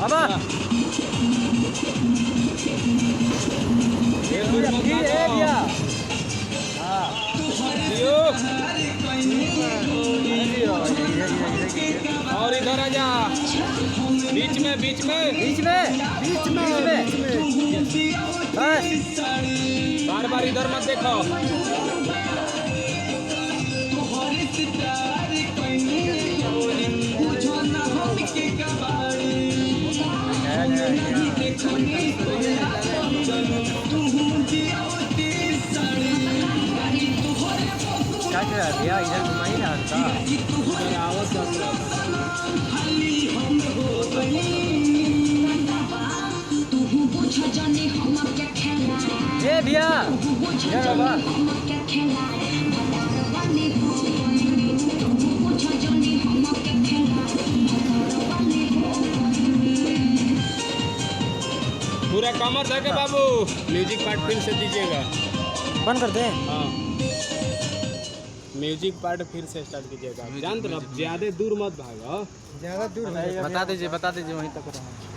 बाबा ये भैया हाँ और इधर आ जा बीच में बीच में बस बार बार इधर मत देखो क्या कर रहा भैया इधर घुमा ही रहा था ए भैया बाबा पूरा कमर धके बाबू म्यूजिक पार्ट फिर से दीजिएगा बंद करते हैं हाँ म्यूजिक पार्ट फिर से स्टार्ट कीजिएगा जानते ना ज्यादा दूर मत भागो ज़्यादा दूर बता दीजिए वहीं तक रहा